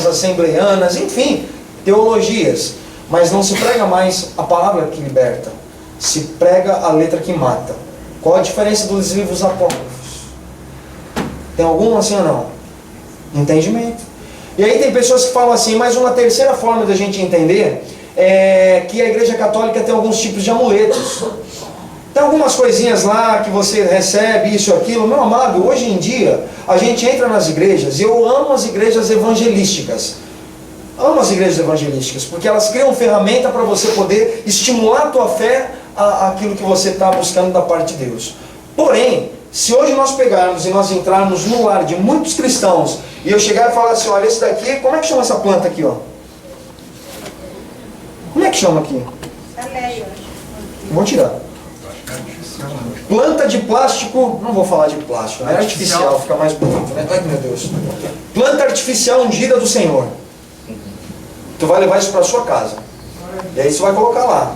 assembleianas, enfim, teologias. Mas não se prega mais a palavra que liberta, se prega a letra que mata. Qual a diferença dos livros apócrifos? Tem algum assim ou não? Entendimento. E aí tem pessoas que falam assim, mas uma terceira forma da gente entender é que a Igreja Católica tem alguns tipos de amuletos. Tem algumas coisinhas lá que você recebe, isso, aquilo. Meu amado, hoje em dia, a gente entra nas igrejas, e eu amo as igrejas evangelísticas. Amo as igrejas evangelísticas, porque elas criam ferramenta para você poder estimular a tua fé àquilo que você está buscando da parte de Deus. Porém, se hoje nós pegarmos e nós entrarmos no lar de muitos cristãos, e eu chegar e falar assim, olha, esse daqui, como é que chama essa planta aqui, ó? Como é que chama aqui? Vou tirar. Planta de plástico, não vou falar de plástico, né? Artificial, fica mais bonito, né? Ai meu Deus. Planta artificial ungida do Senhor. Tu vai levar isso para sua casa. E aí você vai colocar lá.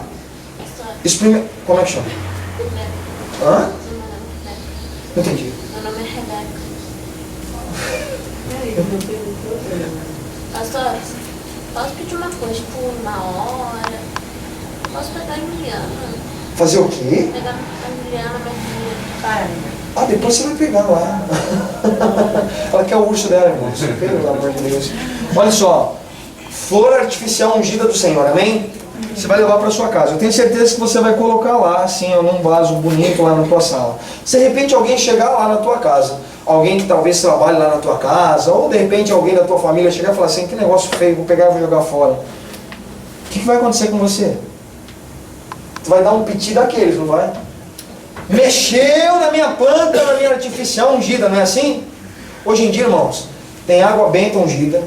Como é que chama? Hã? Não entendi. Meu nome é Rebeca. Pastor, posso pedir uma coisa por uma hora? Posso pegar a Emiliana? Fazer o quê? Pegar a Emiliana, minha filha. Ah, depois você vai pegar lá. Ela quer o urso dela, irmão. Pelo amor de Deus. Olha só. Flor artificial ungida do Senhor, amém? Você vai levar para sua casa. Eu tenho certeza que você vai colocar lá, assim, num vaso bonito lá na tua sala. Se de repente alguém chegar lá na tua casa, alguém que talvez trabalhe lá na tua casa, ou de repente alguém da tua família chegar e falar assim, que negócio feio, vou pegar e vou jogar fora. O que vai acontecer com você? Tu vai dar um piti daqueles, não vai? Mexeu na minha planta, na minha artificial ungida, não é assim? Hoje em dia, irmãos, tem água benta ungida,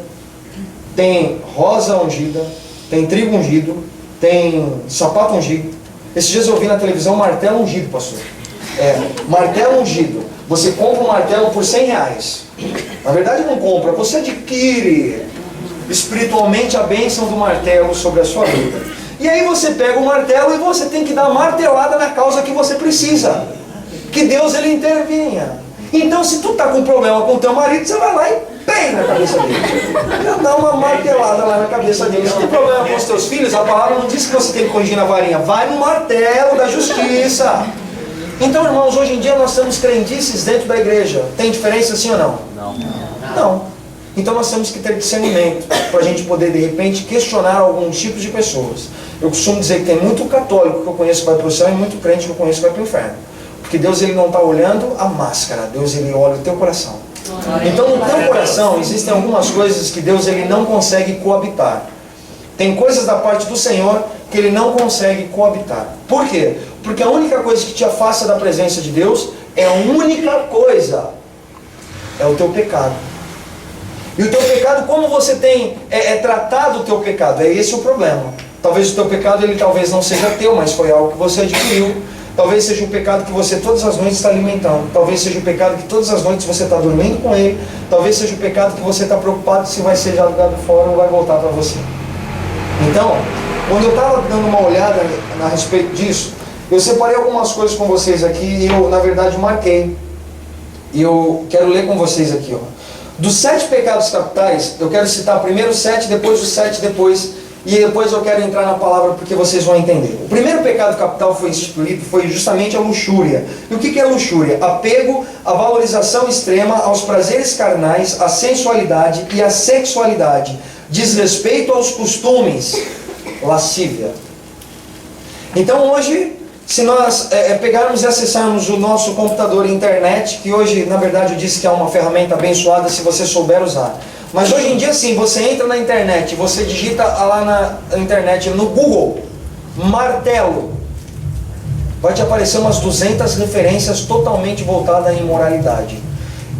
tem rosa ungida, tem trigo ungido, tem sapato ungido. Esses dias eu vi na televisão martelo ungido, pastor. Martelo ungido. Você compra um martelo por R$100. Na verdade não compra, você adquire espiritualmente a bênção do martelo sobre a sua vida. E aí você pega o martelo e você tem que dar martelada na causa que você precisa. Que Deus ele intervenha. Então se tu está com problema com o teu marido, você vai lá e bem na cabeça dele. Dá uma martelada lá na cabeça dele. Se tem problema com os teus filhos, a palavra não diz que você tem que corrigir na varinha. Vai no martelo da justiça. Então, irmãos, hoje em dia nós temos crendices dentro da igreja. Tem diferença sim ou não? Não. Então nós temos que ter discernimento para a gente poder, de repente, questionar alguns tipos de pessoas. Eu costumo dizer que tem muito católico que eu conheço que vai para o céu e muito crente que eu conheço que vai para o inferno. Porque Deus ele não está olhando a máscara, Deus ele olha o teu coração. Então no teu coração existem algumas coisas que Deus ele não consegue coabitar. Tem coisas da parte do Senhor que ele não consegue coabitar. Por quê? Porque a única coisa que te afasta da presença de Deus é a única coisa, é o teu pecado. E o teu pecado, como você tem tratado o teu pecado? É esse o problema. Talvez o teu pecado ele talvez não seja teu, mas foi algo que você adquiriu. Talvez seja o pecado que você todas as noites está alimentando. Talvez seja o pecado que todas as noites você está dormindo com ele. Talvez seja o pecado que você está preocupado se vai ser jogado fora ou vai voltar para você. Então, quando eu estava dando uma olhada a respeito disso, eu separei algumas coisas com vocês aqui e eu, na verdade, marquei. E eu quero ler com vocês aqui, ó. Dos 7 pecados capitais, eu quero citar primeiro 7, depois os 7, e depois eu quero entrar na palavra porque vocês vão entender. O primeiro pecado capital foi instituído, foi justamente a luxúria. E o que é luxúria? Apego à valorização extrema aos prazeres carnais, à sensualidade e à sexualidade. Desrespeito aos costumes, lascívia. Então hoje, se nós pegarmos e acessarmos o nosso computador e internet, que hoje, na verdade, eu disse que é uma ferramenta abençoada se você souber usar. Mas hoje em dia, sim, você entra na internet, você digita lá na internet, no Google, martelo. Vai te aparecer umas 200 referências totalmente voltadas à imoralidade.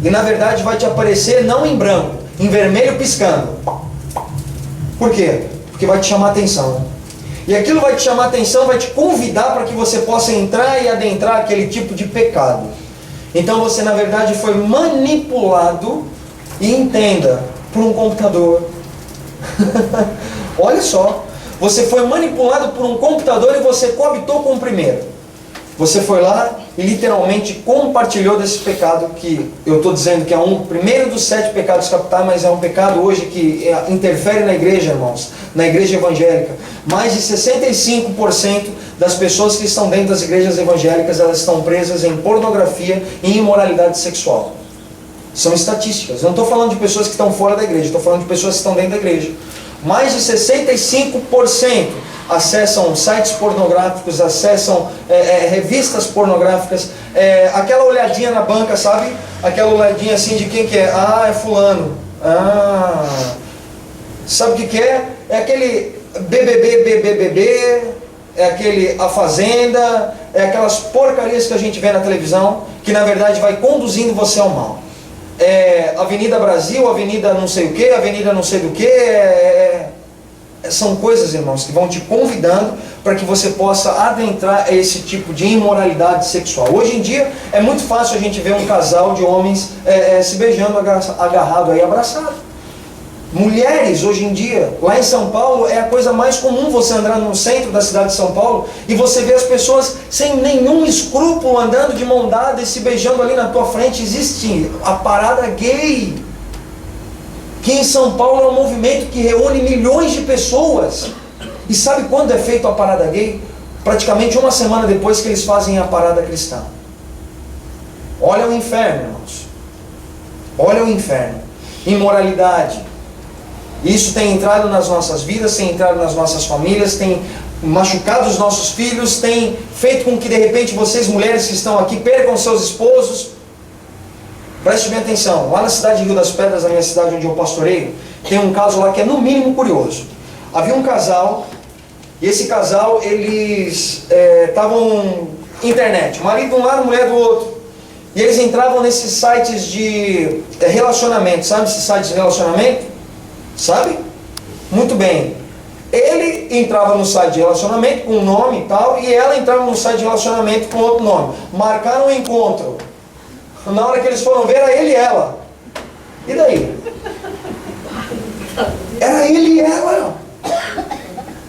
E, na verdade, vai te aparecer não em branco, em vermelho piscando. Por quê? Porque vai te chamar a atenção. E aquilo vai te chamar a atenção, vai te convidar para que você possa entrar e adentrar aquele tipo de pecado. Então você, na verdade, foi manipulado, e entenda, por um computador. Olha só, você foi manipulado por um computador e você coabitou com o primeiro. Você foi lá e literalmente compartilhou desse pecado que eu estou dizendo que é um primeiro dos 7 pecados capitais, mas é um pecado hoje que interfere na igreja, irmãos, na igreja evangélica. Mais de 65% das pessoas que estão dentro das igrejas evangélicas, elas estão presas em pornografia e imoralidade sexual. São estatísticas. Eu não estou falando de pessoas que estão fora da igreja, estou falando de pessoas que estão dentro da igreja. Mais de 65% acessam sites pornográficos, acessam revistas pornográficas, aquela olhadinha na banca, sabe? Aquela olhadinha assim de quem que é? Ah, é fulano. Ah, sabe o que é? É aquele BBB, é aquele A Fazenda, é aquelas porcarias que a gente vê na televisão, que na verdade vai conduzindo você ao mal. Avenida Brasil, Avenida não sei o que, Avenida não sei do que, são coisas, irmãos, que vão te convidando para que você possa adentrar esse tipo de imoralidade sexual. Hoje em dia é muito fácil a gente ver um casal de homens se beijando, agarrado aí, abraçado. Mulheres, hoje em dia, lá em São Paulo, é a coisa mais comum você andar no centro da cidade de São Paulo e você vê as pessoas sem nenhum escrúpulo andando de mão dada e se beijando ali na tua frente. Existe a parada gay, que em São Paulo é um movimento que reúne milhões de pessoas. E sabe quando é feito a parada gay? Praticamente uma semana depois que eles fazem a parada cristã. Olha o inferno, irmãos. Olha o inferno. Imoralidade. Isso tem entrado nas nossas vidas, tem entrado nas nossas famílias, tem machucado os nossos filhos, tem feito com que de repente vocês, mulheres que estão aqui, percam seus esposos. Preste bem atenção, lá na cidade de Rio das Pedras, na minha cidade onde eu pastoreio, tem um caso lá que é no mínimo curioso. Havia um casal, e esse casal, eles estavam internet, marido de um lado, mulher do outro. E eles entravam nesses sites de relacionamento, sabe esses sites de relacionamento? Sabe? Muito bem. Ele entrava no site de relacionamento com um nome e tal, e ela entrava no site de relacionamento com outro nome. Marcaram um encontro. Na hora que eles foram ver, era ele e ela. E daí? Era ele e ela.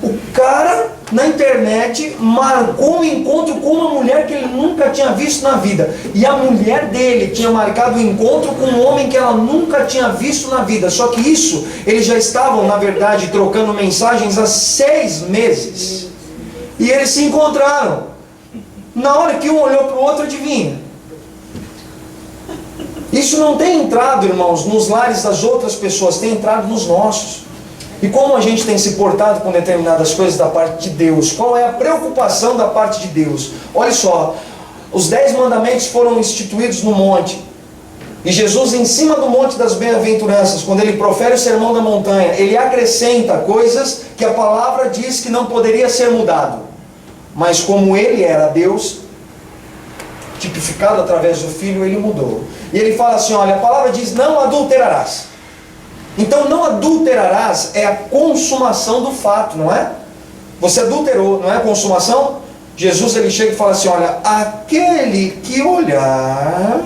O cara, na internet, marcou um encontro com uma mulher que ele nunca tinha visto na vida. E a mulher dele tinha marcado um encontro com um homem que ela nunca tinha visto na vida. Só que isso, eles já estavam, na verdade, trocando mensagens há 6 meses. E eles se encontraram. Na hora que um olhou para o outro, adivinha? Isso não tem entrado, irmãos, nos lares das outras pessoas, tem entrado nos nossos. E como a gente tem se portado com determinadas coisas da parte de Deus? Qual é a preocupação da parte de Deus? Olha só, os 10 mandamentos foram instituídos no monte. E Jesus, em cima do monte das bem-aventuranças, quando ele profere o sermão da montanha, ele acrescenta coisas que a palavra diz que não poderia ser mudado. Mas como ele era Deus, tipificado através do Filho, ele mudou. E ele fala assim, olha, a palavra diz, não adulterarás. Então, não adulterarás é a consumação do fato, não é? Você adulterou, não é a consumação? Jesus, ele chega e fala assim, olha, aquele que olhar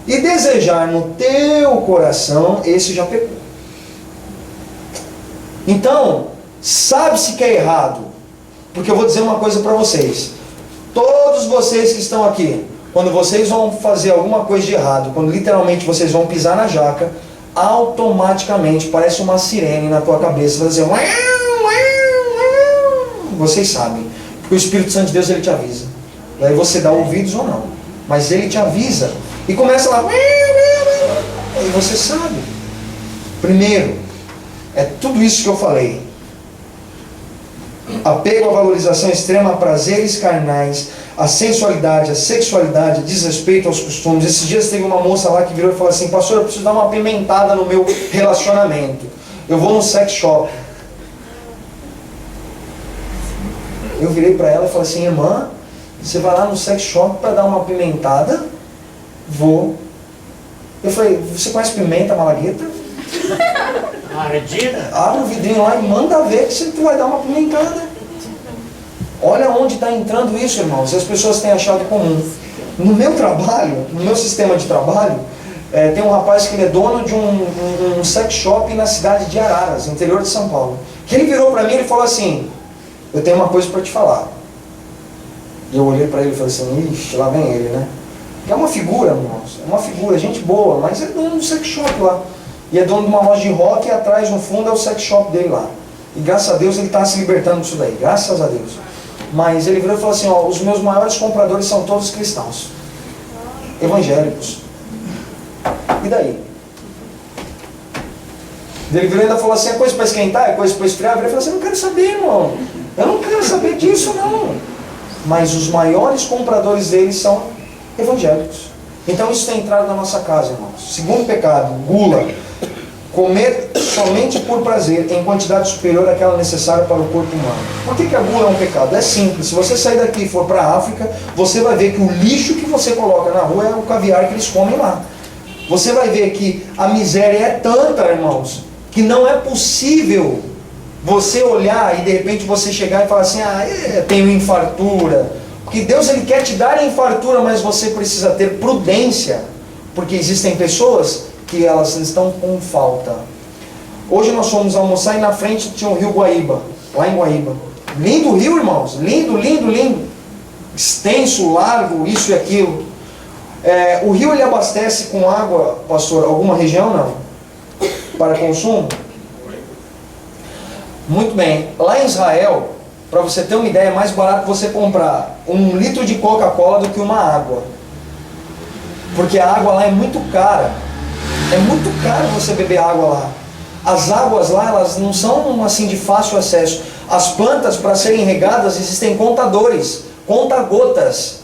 e desejar no teu coração, esse já pecou. Então, sabe-se que é errado, porque eu vou dizer uma coisa para vocês. Todos vocês que estão aqui, quando vocês vão fazer alguma coisa de errado, quando literalmente vocês vão pisar na jaca, automaticamente parece uma sirene na tua cabeça, vai dizer, vocês sabem, porque o Espírito Santo de Deus, ele te avisa. Daí você dá ouvidos ou não, mas ele te avisa e começa lá, e você sabe. Primeiro, é tudo isso que eu falei: apego à valorização extrema a prazeres carnais, a sensualidade, a sexualidade, desrespeito aos costumes. Esses dias teve uma moça lá que virou e falou assim, pastor, eu preciso dar uma apimentada no meu relacionamento, eu vou no sex shop. Eu virei para ela e falei assim, irmã, você vai lá no sex shop para dar uma apimentada? Vou. Eu falei, você conhece pimenta malagueta? Ardida? Abre o vidrinho lá e manda ver que tu vai dar uma apimentada. Olha onde está entrando isso, irmãos. E as pessoas têm achado comum. No meu trabalho, no meu sistema de trabalho, tem um rapaz que ele é dono de um sex shop na cidade de Araras, no interior de São Paulo. Que ele virou para mim e falou assim, eu tenho uma coisa para te falar. E eu olhei para ele e falei assim, ixi, lá vem ele, né? Que é uma figura, irmãos, é uma figura, gente boa, mas é dono do sex shop lá. E é dono de uma loja de rock e atrás, no fundo, é o sex shop dele lá. E graças a Deus ele está se libertando disso daí, graças a Deus. Mas ele virou e falou assim, ó, os meus maiores compradores são todos cristãos, evangélicos. E daí? Ele virou e ainda falou assim, é coisa para esquentar, é coisa para esfriar. Ele falou assim, eu não quero saber, irmão, eu não quero saber disso não. Mas os maiores compradores deles são evangélicos. Então isso tem entrado na nossa casa, irmãos. Segundo pecado, gula. Comer somente por prazer, em quantidade superior àquela necessária para o corpo humano. Por que a gula é um pecado? É simples. Se você sair daqui e for para a África, você vai ver que o lixo que você coloca na rua é o caviar que eles comem lá. Você vai ver que a miséria é tanta, irmãos, que não é possível você olhar e de repente você chegar e falar assim, tenho infartura. Porque Deus ele quer te dar a infartura, mas você precisa ter prudência, porque existem pessoas que elas estão com falta. Hoje nós fomos almoçar e na frente tinha o rio Guaíba, lá em Guaíba. Lindo rio, irmãos, lindo, lindo, lindo. Extenso, largo, isso e aquilo. O rio ele abastece com água, pastor, alguma região não? Para consumo? Muito bem. Lá em Israel, para você ter uma ideia, é mais barato você comprar 1 litro de Coca-Cola do que uma água. Porque a água lá é muito cara. É muito caro você beber água lá. As águas lá, elas não são assim de fácil acesso. As plantas, para serem regadas, existem contadores, conta-gotas,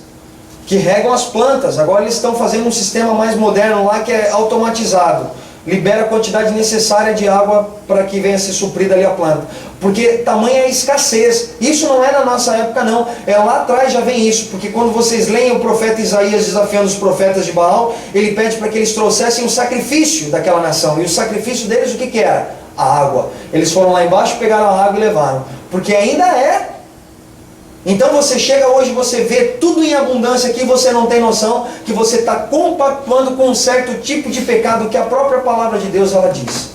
que regam as plantas. Agora eles estão fazendo um sistema mais moderno lá que é automatizado. Libera a quantidade necessária de água para que venha a ser suprida ali a planta. Porque tamanha é a escassez. Isso não é na nossa época não. Lá atrás já vem isso. Porque quando vocês leem o profeta Isaías desafiando os profetas de Baal, ele pede para que eles trouxessem o sacrifício daquela nação. E o sacrifício deles o que era? A água. Eles foram lá embaixo, pegaram a água e levaram. Porque ainda é. Então você chega hoje, você vê tudo em abundância que você não tem noção, que você está compactuando com um certo tipo de pecado que a própria palavra de Deus ela diz.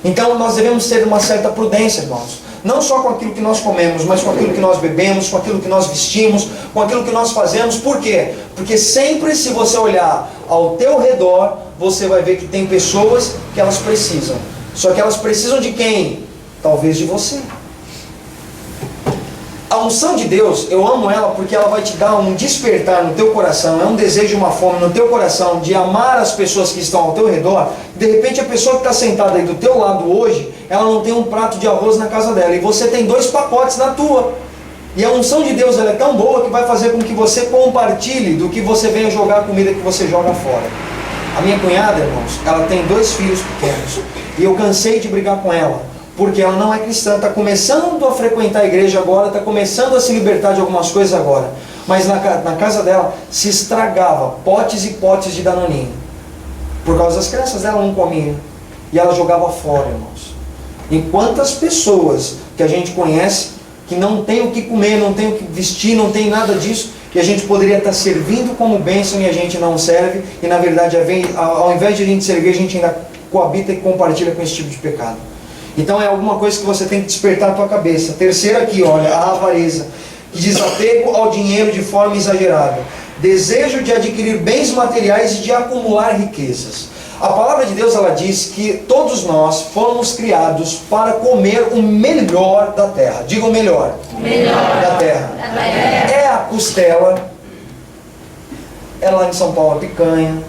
Então nós devemos ter uma certa prudência, irmãos. Não só com aquilo que nós comemos, mas com aquilo que nós bebemos, com aquilo que nós vestimos, com aquilo que nós fazemos. Por quê? Porque sempre se você olhar ao teu redor, você vai ver que tem pessoas que elas precisam. Só que elas precisam de quem? Talvez de você. A unção de Deus, eu amo ela porque ela vai te dar um despertar no teu coração, é um desejo, uma fome no teu coração de amar as pessoas que estão ao teu redor. De repente a pessoa que está sentada aí do teu lado hoje, ela não tem um prato de arroz na casa dela e você tem 2 pacotes na tua. E a unção de Deus ela é tão boa que vai fazer com que você compartilhe do que você venha jogar a comida que você joga fora. A minha cunhada, irmãos, ela tem 2 filhos pequenos e eu cansei de brigar com ela. Porque ela não é cristã, está começando a frequentar a igreja agora, está começando a se libertar de algumas coisas agora. Mas na casa dela se estragava potes e potes de danoninho. Por causa das crianças dela não comiam. E ela jogava fora, irmãos. E quantas pessoas que a gente conhece que não tem o que comer, não tem o que vestir, não tem nada disso, e a gente poderia estar servindo como bênção e a gente não serve, e na verdade ao invés de a gente servir, a gente ainda coabita e compartilha com esse tipo de pecado. Então é alguma coisa que você tem que despertar na tua cabeça. Terceiro aqui, olha, a avareza. Desapego ao dinheiro de forma exagerada. Desejo de adquirir bens materiais e de acumular riquezas. A palavra de Deus ela diz que todos nós fomos criados para comer o melhor da terra. Diga o melhor. Da terra. É a costela. É lá em São Paulo a picanha.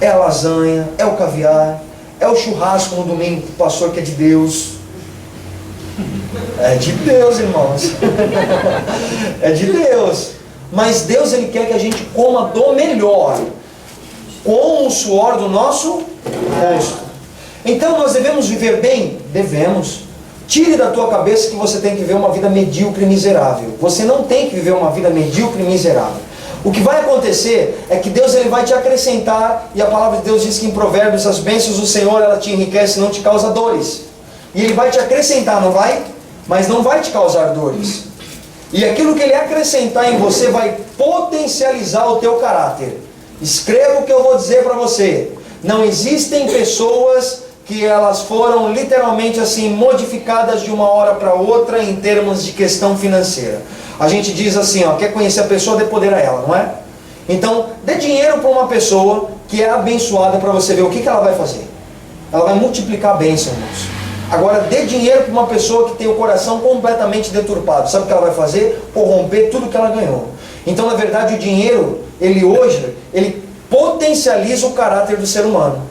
É a lasanha. É o caviar. É o churrasco no domingo do pastor que é de Deus. É de Deus, irmãos. É de Deus. Mas Deus ele quer que a gente coma do melhor, com o suor do nosso rosto. Então nós devemos viver bem? Devemos. Tire da tua cabeça que você tem que viver uma vida medíocre e miserável. Você não tem que viver uma vida medíocre e miserável. O que vai acontecer é que Deus ele vai te acrescentar, e a palavra de Deus diz que em Provérbios as bênçãos do Senhor ela te enriquece e não te causa dores. E Ele vai te acrescentar, não vai? Mas não vai te causar dores. E aquilo que Ele acrescentar em você vai potencializar o teu caráter. Escreva o que eu vou dizer para você. Não existem pessoas que elas foram literalmente assim modificadas de uma hora para outra em termos de questão financeira. A gente diz assim, ó, quer conhecer a pessoa, dê poder a ela, não é? Então, dê dinheiro para uma pessoa que é abençoada para você ver o que ela vai fazer. Ela vai multiplicar a bênção, irmãos. Agora, dê dinheiro para uma pessoa que tem o coração completamente deturpado. Sabe o que ela vai fazer? Corromper tudo que ela ganhou. Então, na verdade, o dinheiro, ele potencializa o caráter do ser humano.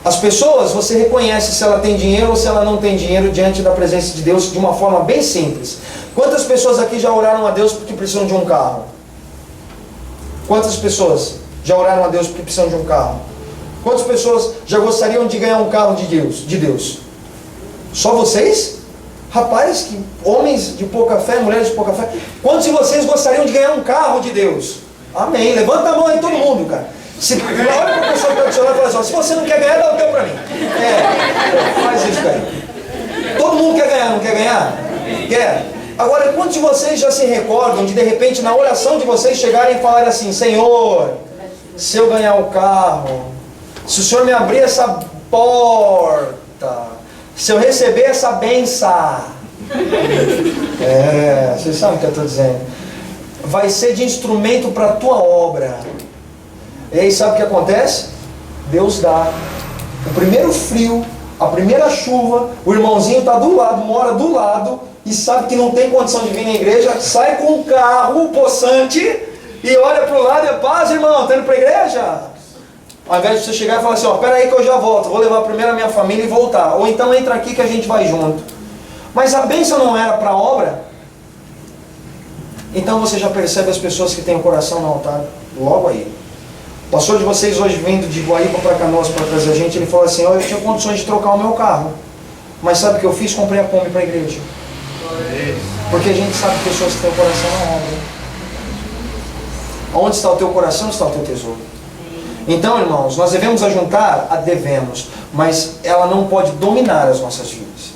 As pessoas, você reconhece se ela tem dinheiro ou se ela não tem dinheiro diante da presença de Deus de uma forma bem simples. Quantas pessoas aqui já oraram a Deus porque precisam de um carro? Quantas pessoas já oraram a Deus porque precisam de um carro? Quantas pessoas já gostariam de ganhar um carro de Deus? Só vocês? Rapaz, homens de pouca fé, mulheres de pouca fé. Quantos de vocês gostariam de ganhar um carro de Deus? Amém. Levanta a mão aí todo mundo, cara. Olha para a pessoa que está do seu lado e fala assim, se você não quer ganhar, dá o teu para mim. Faz isso daí. Todo mundo quer ganhar, não quer ganhar? Quer. Agora, quantos de vocês já se recordam de repente, na oração de vocês, chegarem e falarem assim, Senhor, se eu ganhar o carro, se o Senhor me abrir essa porta, se eu receber essa benção, vocês sabem o que eu estou dizendo, vai ser de instrumento para a tua obra. E aí sabe o que acontece? Deus dá o primeiro frio, a primeira chuva, o irmãozinho está do lado, mora do lado, e sabe que não tem condição de vir na igreja, sai com um carro possante, e olha para o lado e paz, irmão, está indo para a igreja? Ao invés de você chegar e falar assim, ó, pera aí que eu já volto, vou levar primeiro a minha família e voltar. Ou então entra aqui que a gente vai junto. Mas a bênção não era para a obra? Então você já percebe as pessoas que têm o coração no altar logo aí. O pastor de vocês hoje vindo de Guaíba para Canoas para trazer a gente, ele falou assim, ó, eu tinha condições de trocar o meu carro. Mas sabe o que eu fiz? Comprei a Kombi para a igreja. Porque a gente sabe pessoas que têm o coração na obra. Onde está o teu coração, está o teu tesouro. Então, irmãos, nós devemos ajuntar? Devemos. Mas ela não pode dominar as nossas vidas.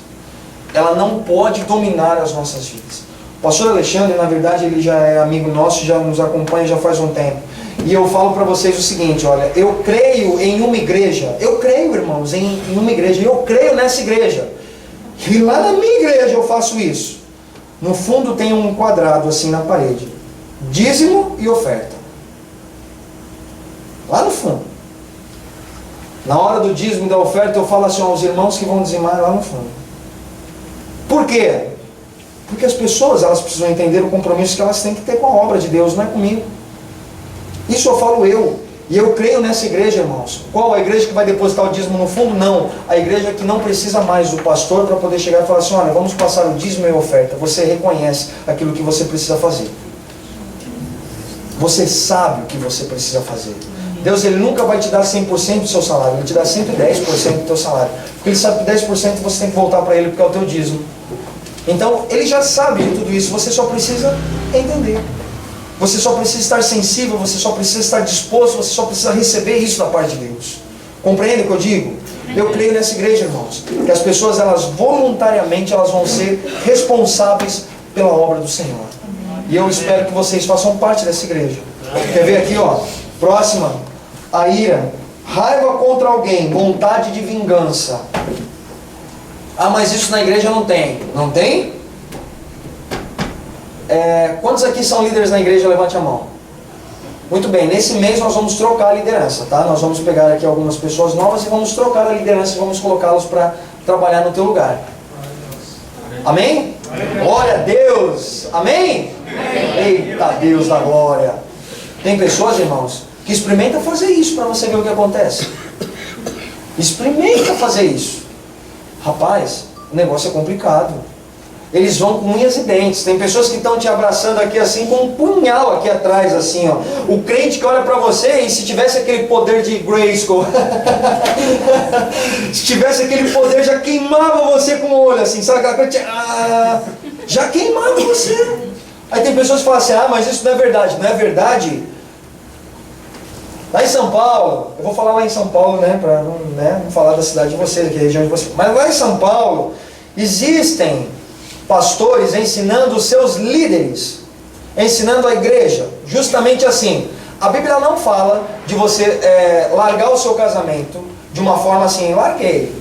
Ela não pode dominar as nossas vidas. O pastor Alexandre, na verdade, ele já é amigo nosso, já nos acompanha já faz um tempo. E eu falo para vocês o seguinte, olha, eu creio em uma igreja. Eu creio, irmãos, em uma igreja. Eu creio nessa igreja. E lá na minha igreja eu faço isso. No fundo tem um quadrado assim na parede. Dízimo e oferta. Lá no fundo. Na hora do dízimo e da oferta eu falo assim aos irmãos que vão dizimar lá no fundo. Por quê? Porque as pessoas, elas precisam entender o compromisso que elas têm que ter com a obra de Deus, não é comigo. Isso eu falo eu. E eu creio nessa igreja, irmãos. Qual? A igreja que vai depositar o dízimo no fundo? Não. A igreja que não precisa mais do pastor para poder chegar e falar assim, olha, vamos passar o dízimo e a oferta. Você reconhece aquilo que você precisa fazer. Você sabe o que você precisa fazer. Deus, Ele nunca vai te dar 100% do seu salário. Ele te dá 110% do teu salário. Porque Ele sabe que 10% você tem que voltar para Ele porque é o teu dízimo. Então, Ele já sabe de tudo isso. Você só precisa entender. Você só precisa estar sensível, você só precisa estar disposto, você só precisa receber isso da parte de Deus. Compreende o que eu digo? Eu creio nessa igreja, irmãos, que as pessoas, elas voluntariamente, elas vão ser responsáveis pela obra do Senhor. E eu espero que vocês façam parte dessa igreja. Quer ver aqui, ó? Próxima. A ira. Raiva contra alguém, vontade de vingança. Ah, mas isso na igreja não tem. Não tem? Quantos aqui são líderes na igreja? Levante a mão. Muito bem, nesse mês nós vamos trocar a liderança, tá? Nós vamos pegar aqui algumas pessoas novas e vamos trocar a liderança e vamos colocá-los para trabalhar no teu lugar. Amém? Glória a Deus! Amém? Eita Deus da glória! Tem pessoas, irmãos, que experimentam fazer isso para você ver o que acontece. Experimenta fazer isso. Rapaz, o negócio é complicado. Eles vão com unhas e dentes. Tem pessoas que estão te abraçando aqui assim, com um punhal aqui atrás, assim, ó. O crente que olha para você e se tivesse aquele poder de Grayskull, se tivesse aquele poder, já queimava você com o olho, assim, sabe aquela coisa? Já queimava você. Aí tem pessoas que falam assim, mas isso não é verdade. Não é verdade? Lá em São Paulo, eu vou falar lá em São Paulo, né, para não falar da cidade de vocês, aqui, a região de vocês. Mas lá em São Paulo, existem pastores ensinando os seus líderes, ensinando a igreja, justamente assim. A Bíblia não fala de você largar o seu casamento de uma forma assim, larguei.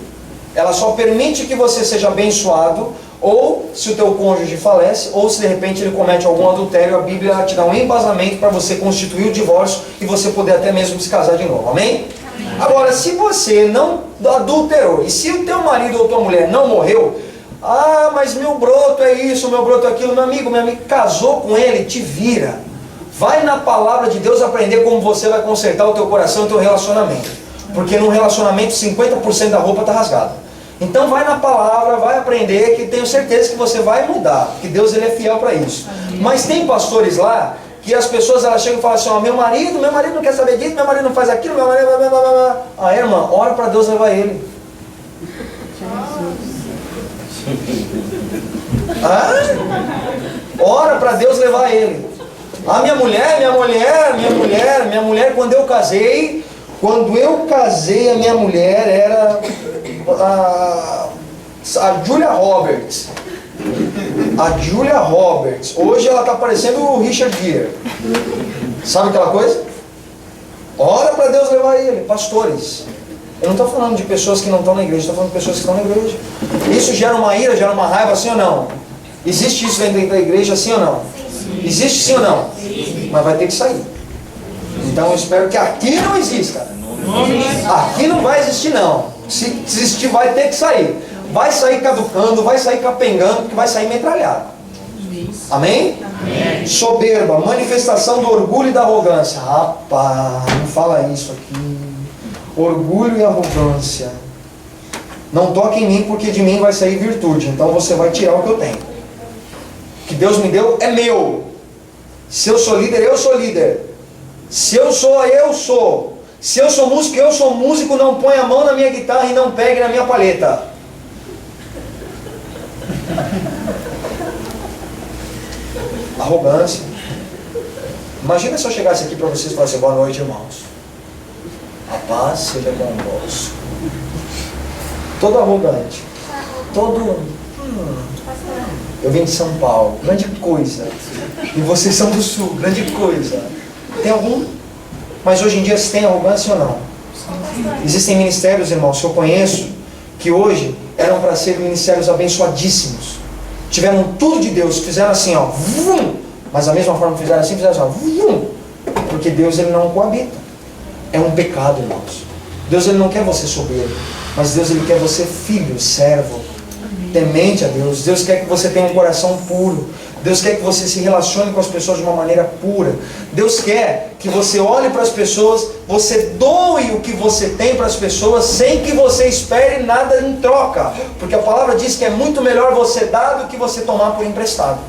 Ela só permite que você seja abençoado ou se o teu cônjuge falece, ou se de repente ele comete algum adultério, a Bíblia te dá um embasamento para você constituir o divórcio e você poder até mesmo se casar de novo, amém? Agora, se você não adulterou, e se o teu marido ou tua mulher não morreu, mas meu broto é isso, meu broto é aquilo, meu amigo, casou com ele, te vira. Vai na palavra de Deus aprender como você vai consertar o teu coração e o teu relacionamento. Porque num relacionamento 50% da roupa está rasgada. Então vai na palavra, vai aprender, que tenho certeza que você vai mudar, que Deus ele é fiel para isso. Mas tem pastores lá que as pessoas elas chegam e falam assim, meu marido não quer saber disso, meu marido não faz aquilo, meu marido... irmã, ora para Deus levar ele. Ora para Deus levar ele. Minha mulher, quando eu casei, a minha mulher era a Julia Roberts. Hoje ela está parecendo o Richard Gere. Sabe aquela coisa? Ora para Deus levar ele. Pastores. Eu não estou falando de pessoas que não estão na igreja, estou falando de pessoas que estão na igreja. Isso gera uma ira, gera uma raiva, sim ou não? Existe isso dentro da igreja, sim ou não? Existe sim ou não? Mas vai ter que sair. Então eu espero que aqui não exista. Aqui não vai existir não. Se existir vai ter que sair. Vai sair caducando, vai sair capengando, porque vai sair metralhado. Amém? Amém? Soberba, manifestação do orgulho e da arrogância. Rapaz, não fala isso aqui. Orgulho e arrogância. Não toque em mim, porque de mim vai sair virtude. Então você vai tirar o que eu tenho. O que Deus me deu é meu. Se eu sou líder, eu sou líder. Se eu sou, eu sou. Se eu sou músico, eu sou músico. Não põe a mão na minha guitarra e não pegue na minha palheta. Arrogância. Imagina se eu chegasse aqui para vocês e falasse, boa noite, irmãos. A paz seja convosco. Todo arrogante. Todo... Eu vim de São Paulo. Grande coisa. E vocês são do Sul. Grande coisa. Tem algum? Mas hoje em dia se tem arrogância ou não? Existem ministérios, irmãos, que eu conheço, que hoje eram para ser ministérios abençoadíssimos. Tiveram tudo de Deus. Fizeram assim, ó. Vum, mas da mesma forma que fizeram assim, ó. Vum, porque Deus ele não coabita. É um pecado, irmãos. Deus ele não quer você soberbo, mas Deus ele quer você filho, servo, temente a Deus. Deus quer que você tenha um coração puro. Deus quer que você se relacione com as pessoas de uma maneira pura. Deus quer que você olhe para as pessoas, você doe o que você tem para as pessoas, sem que você espere nada em troca. Porque a palavra diz que é muito melhor você dar do que você tomar por emprestado.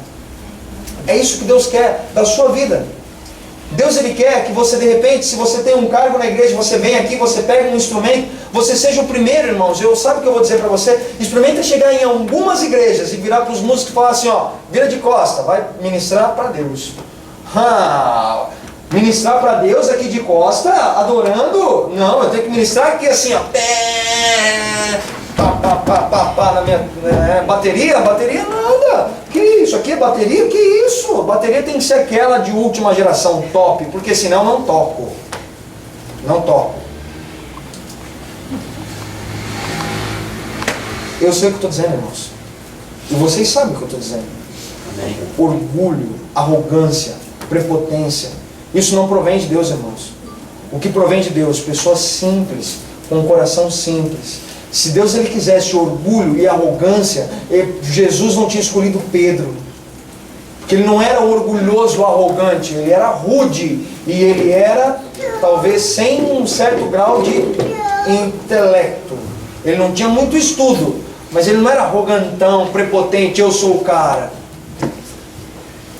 É isso que Deus quer da sua vida. Deus ele quer que você de repente, se você tem um cargo na igreja, você vem aqui, você pega um instrumento, você seja o primeiro, irmãos. Sabe o que eu vou dizer para você? Experimenta chegar em algumas igrejas e virar para os músicos e falar assim, ó, vira de costa, vai ministrar para Deus. Ministrar para Deus aqui de costa, adorando? Não, eu tenho que ministrar aqui assim, ó. Na minha bateria nada. Que isso? Aqui é bateria? Que isso? A bateria tem que ser aquela de última geração, top, porque senão não toco. Não toco. Eu sei o que estou dizendo, irmãos. E vocês sabem o que eu estou dizendo. Amém. Orgulho, arrogância, prepotência. Isso não provém de Deus, irmãos. O que provém de Deus? Pessoas simples, com um coração simples. Se Deus ele quisesse orgulho e arrogância, Jesus não tinha escolhido Pedro. Porque ele não era orgulhoso, arrogante, ele era rude. E ele era, talvez, sem um certo grau de intelecto. Ele não tinha muito estudo, mas ele não era arrogantão, prepotente, eu sou o cara.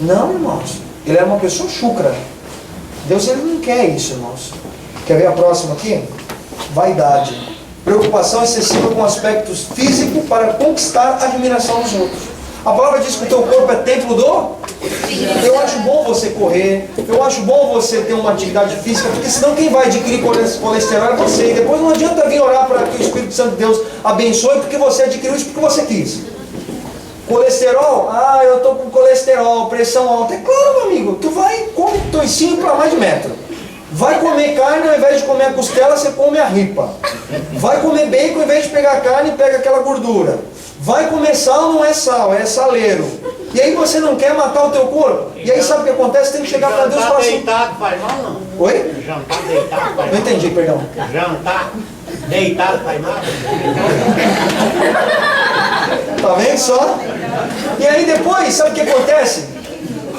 Não, irmãos. Ele era uma pessoa chucra. Deus ele não quer isso, irmãos. Quer ver a próxima aqui? Vaidade. Preocupação excessiva com aspectos físicos para conquistar a admiração dos outros. A palavra diz que o teu corpo é templo do... Eu acho bom você correr, eu acho bom você ter uma atividade física, porque senão quem vai adquirir colesterol é você. E depois não adianta vir orar para que o Espírito Santo de Deus abençoe, porque você adquiriu isso porque você quis. Colesterol? Eu estou com colesterol, pressão alta. É claro, meu amigo, tu vai comer toicinho para mais de metro. Vai comer carne, ao invés de comer a costela, você come a ripa. Vai comer bacon, ao invés de pegar a carne, pega aquela gordura. vai comer sal, não é sal, é saleiro. E aí você não quer matar o teu corpo. E aí sabe o que acontece? Tem que chegar para Deus e falar assim... Jantar deitado faz mal, não? Oi? Jantar deitado faz mal. Não entendi, perdão. Jantar deitado faz mal. Tá vendo só? E aí depois, sabe o que acontece?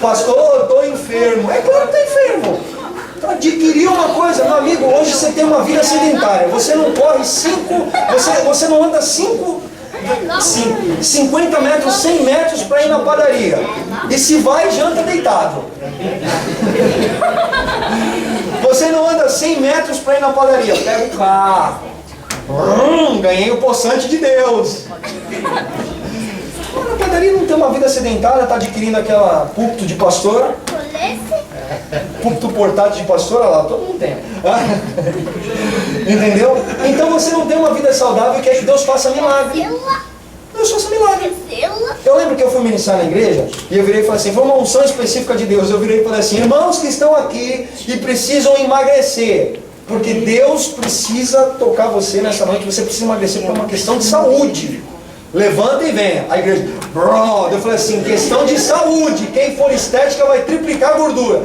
Pastor, eu tô enfermo. É claro que tá enfermo. Adquirir uma coisa, meu amigo, hoje você tem uma vida sedentária. Você não corre você não anda 50 metros, 100 metros para ir na padaria. E se vai, janta deitado. Você não anda 100 metros para ir na padaria. Pega o carro. Ganhei o poçante de Deus. Na padaria não tem uma vida sedentária, está adquirindo aquela púlpito de pastora. Púlpito portátil de pastora lá, todo mundo tem. Entendeu? Então você não tem uma vida saudável e quer que Deus faça milagre. Deus faça milagre. Eu lembro que eu fui ministrar na igreja e eu virei e falei assim, foi uma unção específica de Deus. Eu virei e falei assim, irmãos que estão aqui e precisam emagrecer, porque Deus precisa tocar você nessa noite, você precisa emagrecer por uma questão de saúde. Levanta e venha. A igreja, eu falei assim, questão de saúde, quem for estética vai triplicar a gordura.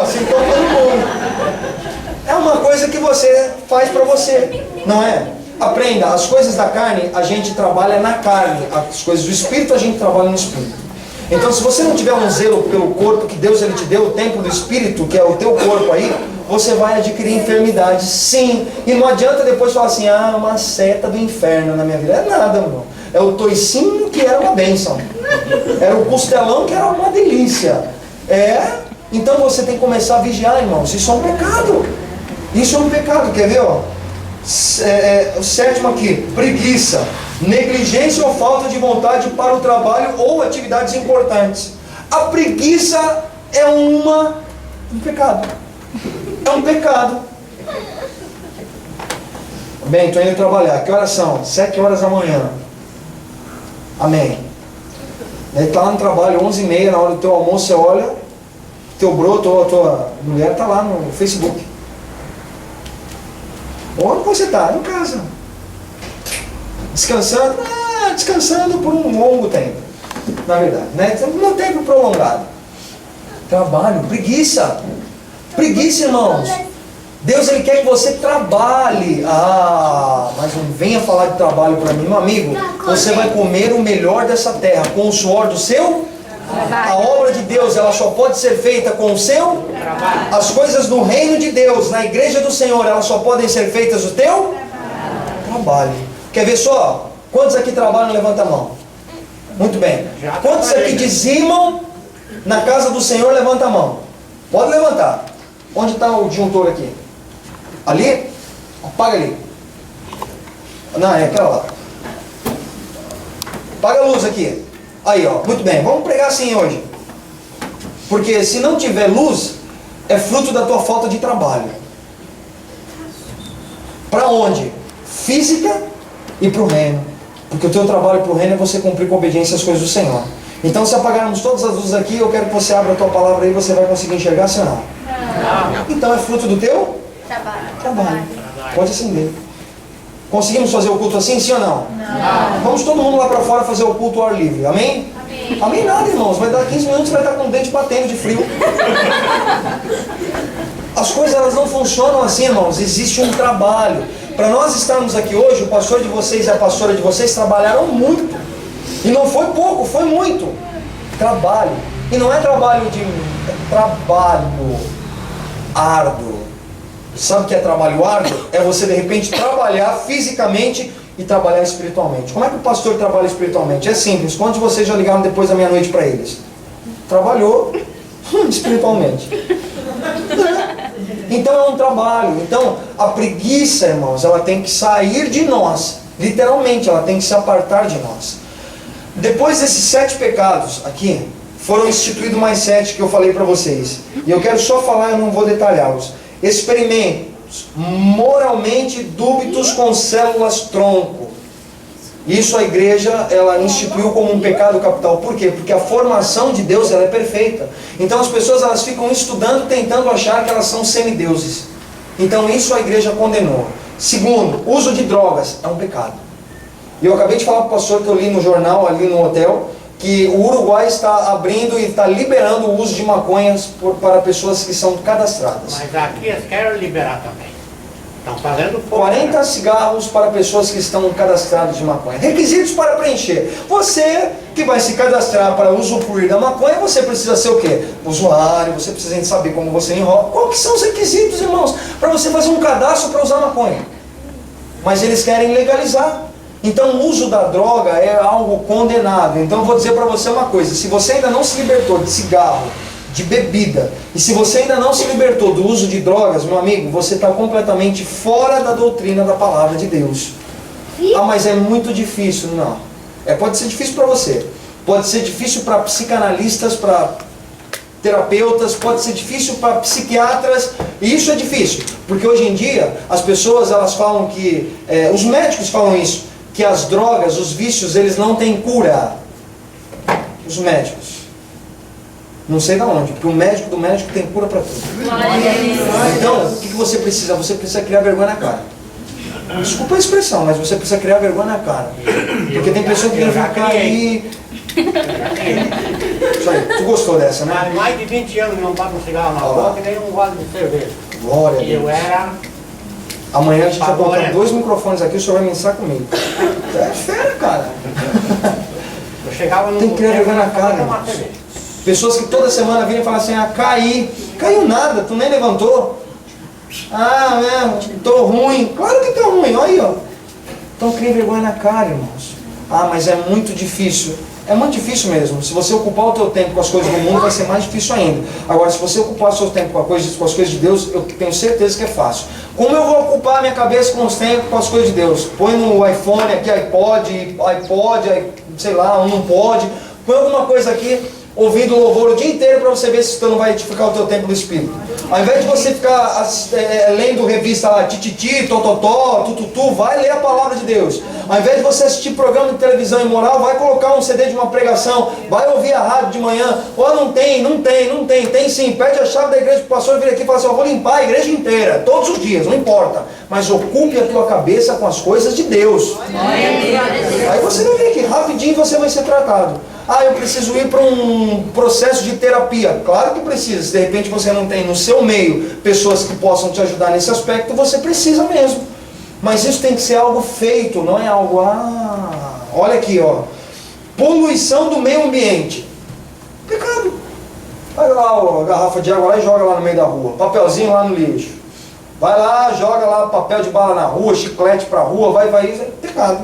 Assim, todo mundo. É uma coisa que você faz para você, não é? Aprenda, as coisas da carne a gente trabalha na carne, as coisas do espírito a gente trabalha no espírito. Então se você não tiver um zelo pelo corpo que Deus ele te deu, o templo do espírito, que é o teu corpo aí, você vai adquirir enfermidades, sim. E não adianta depois falar assim, uma seta do inferno na minha vida. É nada, irmão. É o toicinho que era uma bênção. Era o costelão que era uma delícia. Então você tem que começar a vigiar, irmãos. Isso é um pecado. Isso é um pecado, quer ver, ó? O sétimo aqui, preguiça, negligência ou falta de vontade para o trabalho ou atividades importantes. A preguiça é um pecado. É um pecado. Bem, estou indo trabalhar. Que horas são? 7 horas da manhã. Amém. Ele está lá no trabalho, 11h30, na hora do teu almoço, você olha, teu broto ou a tua mulher está lá no Facebook. Onde você está? Em casa. Descansando? Descansando por um longo tempo. Na verdade, né? Um tempo prolongado. Trabalho, preguiça. Preguiça, irmãos. Deus ele quer que você trabalhe. Mas não venha falar de trabalho para mim, meu amigo. Você vai comer o melhor dessa terra com o suor do seu trabalho. A obra de Deus ela só pode ser feita com o seu trabalho. As coisas do reino de Deus na igreja do Senhor elas só podem ser feitas do teu trabalho. Quer ver só? Quantos aqui trabalham? Levanta a mão. Muito bem. Quantos aqui dizimam na casa do Senhor? Levanta a mão. Pode levantar. Onde está o disjuntor aqui? Ali? Apaga ali. Não, é aquela lá. Apaga a luz aqui. Aí, ó. Muito bem. Vamos pregar assim hoje. Porque se não tiver luz, é fruto da tua falta de trabalho. Para onde? Física e para o reino. Porque o teu trabalho para o reino é você cumprir com obediência as coisas do Senhor. Então, se apagarmos todas as luzes aqui, eu quero que você abra a tua palavra aí, você vai conseguir enxergar, sim ou não? Então, é fruto do teu trabalho. Pode acender. Conseguimos fazer o culto assim, sim ou não? Vamos todo mundo lá para fora fazer o culto ao ar livre. Amém? Amém nada, irmãos. Vai dar 15 minutos e vai estar com o dente batendo de frio. As coisas elas não funcionam assim, irmãos. Existe um trabalho. Para nós estarmos aqui hoje, o pastor de vocês e a pastora de vocês trabalharam muito. E não foi pouco, foi muito. Trabalho. E não é trabalho trabalho árduo. Sabe o que é trabalho árduo? É você de repente trabalhar fisicamente e trabalhar espiritualmente. Como é que o pastor trabalha espiritualmente? É simples. Quantos de vocês já ligaram depois da meia-noite para eles? Trabalhou espiritualmente. Então é um trabalho. Então a preguiça, irmãos, ela tem que sair de nós. Literalmente, ela tem que se apartar de nós. Depois desses 7 pecados aqui, foram instituídos mais 7 que eu falei para vocês. E eu quero só falar, eu não vou detalhá-los. Experimentos moralmente dúbitos com células tronco. Isso a igreja, ela instituiu como um pecado capital. Por quê? Porque a formação de Deus, ela é perfeita. Então as pessoas, elas ficam estudando, tentando achar que elas são semideuses. Então isso a igreja condenou. Segundo, uso de drogas é um pecado. E eu acabei de falar para o pastor que eu li no jornal, ali no hotel, que o Uruguai está abrindo e está liberando o uso de maconhas para pessoas que são cadastradas. Mas aqui eles querem liberar também. Estão fazendo pouco. 40 cigarros para pessoas que estão cadastradas de maconha. Requisitos para preencher. Você que vai se cadastrar para usufruir da maconha, você precisa ser o quê? Usuário, você precisa saber como você enrola. Qual que são os requisitos, irmãos, para você fazer um cadastro para usar maconha? Mas eles querem legalizar. Então o uso da droga é algo condenado. Então eu vou dizer para você uma coisa: se você ainda não se libertou de cigarro, de bebida, e se você ainda não se libertou do uso de drogas, meu amigo, você está completamente fora da doutrina da palavra de Deus. Ah, mas é muito difícil. Não. Pode ser difícil para você. Pode ser difícil para psicanalistas, para terapeutas, pode ser difícil para psiquiatras, e isso é difícil, porque hoje em dia as pessoas elas falam que, os médicos falam isso, que as drogas, os vícios, eles não têm cura. Os médicos. Não sei de onde, porque o médico do médico tem cura para tudo. Então, o que você precisa? Você precisa criar vergonha na cara. Desculpa a expressão, mas você precisa criar vergonha na cara. Porque tem pessoa que vem ficar aí. Isso aí, tu gostou dessa, né? Há mais de 20 anos não pago um cigarro na boca e nem um gole de cerveja. Glória a E eu Deus. era... Amanhã a gente vai Agora colocar 2 microfones aqui, o senhor vai mensar comigo. É fera, cara. Eu chegava no... Tem que criar vergonha na cara, tomar irmãos. cerveja. Pessoas que toda semana virem e falam assim: ah, caí. Caiu nada, tu nem levantou. Ah, tô ruim. Claro que tá ruim, olha aí, ó. Então cria vergonha na cara, irmãos. Ah, mas é muito difícil. É muito difícil mesmo. Se você ocupar o teu tempo com as coisas do mundo, vai ser mais difícil ainda. Agora, se você ocupar o seu tempo com as coisas de Deus, eu tenho certeza que é fácil. Como eu vou ocupar a minha cabeça com os tempos com as coisas de Deus? Põe no iPhone aqui, iPod, sei lá, não pode. Põe alguma coisa aqui, ouvindo louvor o dia inteiro para você ver se isso não vai edificar o teu tempo do Espírito. Ao invés de você ficar lendo revista lá, tititi, tototó, tututu, vai ler a palavra de Deus. Ao invés de você assistir programa de televisão imoral, vai colocar um CD de uma pregação, vai ouvir a rádio de manhã. Não tem sim. Pede a chave da igreja para o pastor vir aqui e fala assim: eu vou limpar a igreja inteira, todos os dias, não importa. Mas ocupe a tua cabeça com as coisas de Deus. Aí você vai ver que rapidinho você vai ser tratado. Ah, eu preciso ir para um processo de terapia. Claro que precisa. Se de repente você não tem no seu meio pessoas que possam te ajudar nesse aspecto, você precisa mesmo. Mas isso tem que ser algo feito, não é algo... olha aqui, ó. Poluição do meio ambiente. Pecado. Pega lá a garrafa de água lá e joga lá no meio da rua. Papelzinho lá no lixo. Vai lá, joga lá papel de bala na rua, chiclete para a rua, vai. Isso é pecado.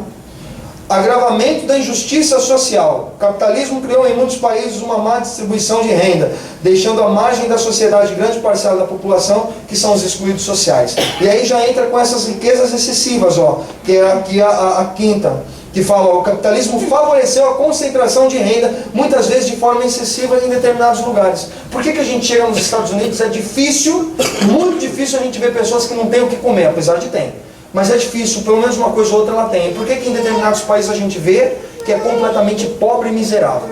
Agravamento da injustiça social. O capitalismo criou em muitos países uma má distribuição de renda, deixando à margem da sociedade grande parcela da população, que são os excluídos sociais. E aí já entra com essas riquezas excessivas, ó, que é aqui a quinta, que fala: ó, o capitalismo favoreceu a concentração de renda, muitas vezes de forma excessiva em determinados lugares. Por que a gente chega nos Estados Unidos? É difícil, muito difícil a gente ver pessoas que não têm o que comer, apesar de ter. Mas é difícil, pelo menos uma coisa ou outra ela tem. Por que em determinados países a gente vê que é completamente pobre e miserável?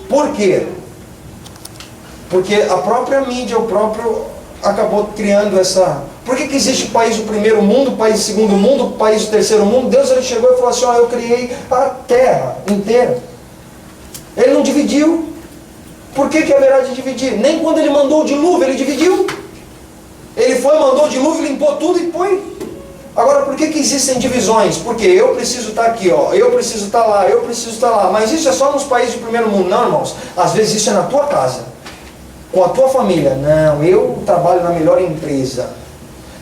Por quê? Porque a própria mídia, o próprio acabou criando essa... Por que existe país do primeiro mundo, país do segundo mundo, país do terceiro mundo? Deus ele chegou e falou assim: ó, eu criei a terra inteira. Ele não dividiu. Por que haverá de dividir? Nem quando ele mandou o dilúvio ele dividiu. Ele mandou o dilúvio, limpou tudo e põe. Agora, por que existem divisões? Porque eu preciso estar aqui, ó, eu preciso estar lá, eu preciso estar lá. Mas isso é só nos países de primeiro mundo. Não, irmãos. Às vezes isso é na tua casa, com a tua família. Não, eu trabalho na melhor empresa.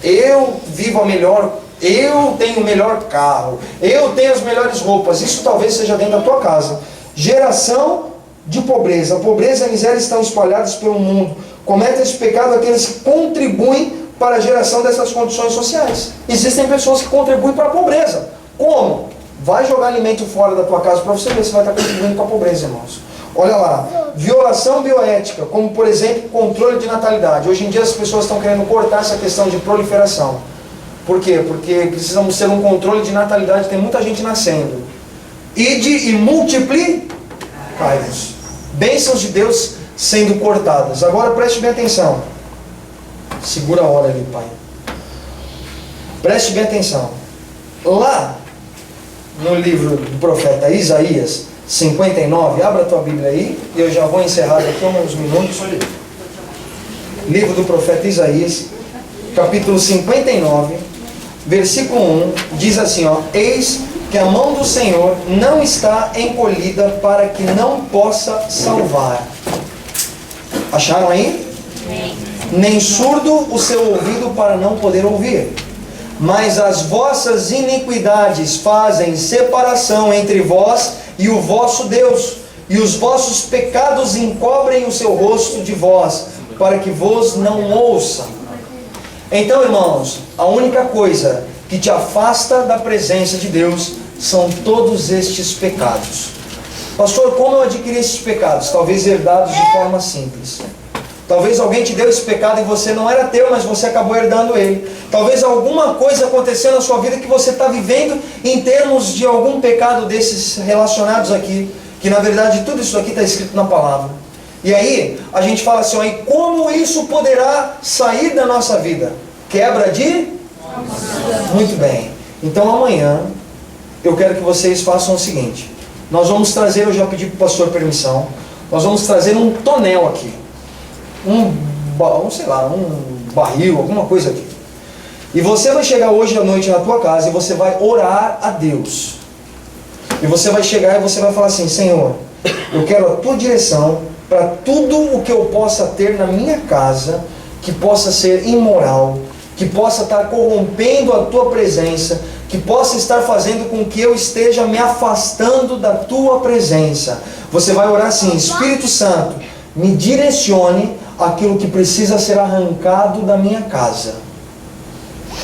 Eu vivo a melhor... Eu tenho o melhor carro. Eu tenho as melhores roupas. Isso talvez seja dentro da tua casa. Geração de pobreza. A pobreza e a miséria estão espalhadas pelo mundo. Cometem esse pecado aqueles que contribuem para a geração dessas condições sociais. Existem pessoas que contribuem para a pobreza. Como? Vai jogar alimento fora da tua casa para você ver se vai estar contribuindo para a pobreza, irmãos. Olha lá. Violação bioética, como por exemplo, controle de natalidade. Hoje em dia as pessoas estão querendo cortar essa questão de proliferação. Por quê? Porque precisamos ter um controle de natalidade, tem muita gente nascendo. Ide e multiplicai-vos. Bênçãos de Deus sendo cortadas. Agora preste bem atenção. Segura a hora ali, pai. Preste bem atenção. Lá, no livro do profeta Isaías 59, abra a tua Bíblia aí, e eu já vou encerrar daqui a uns minutos. Livro do profeta Isaías, capítulo 59, versículo 1, diz assim, ó: eis que a mão do Senhor não está encolhida para que não possa salvar. Acharam aí? Nem surdo o seu ouvido para não poder ouvir. Mas as vossas iniquidades fazem separação entre vós e o vosso Deus, e os vossos pecados encobrem o seu rosto de vós, para que vos não ouça. Então, irmãos, a única coisa que te afasta da presença de Deus são todos estes pecados. Pastor, como eu adquiri esses pecados? Talvez herdados de forma simples. Talvez alguém te deu esse pecado e você não era teu, mas você acabou herdando ele. Talvez alguma coisa aconteceu na sua vida que você está vivendo em termos de algum pecado desses relacionados aqui, que na verdade tudo isso aqui está escrito na palavra. E aí a gente fala assim, ó, e como isso poderá sair da nossa vida? Quebra de? Muito bem. Então amanhã eu quero que vocês façam o seguinte. Nós vamos trazer, eu já pedi para o pastor permissão, nós vamos trazer um tonel aqui. Um barril, alguma coisa aqui. E você vai chegar hoje à noite na tua casa e você vai orar a Deus. E você vai chegar e você vai falar assim, Senhor, eu quero a tua direção para tudo o que eu possa ter na minha casa, que possa ser imoral, que possa estar corrompendo a tua presença, que possa estar fazendo com que eu esteja me afastando da tua presença. Você vai orar assim, Espírito Santo, me direcione aquilo que precisa ser arrancado da minha casa.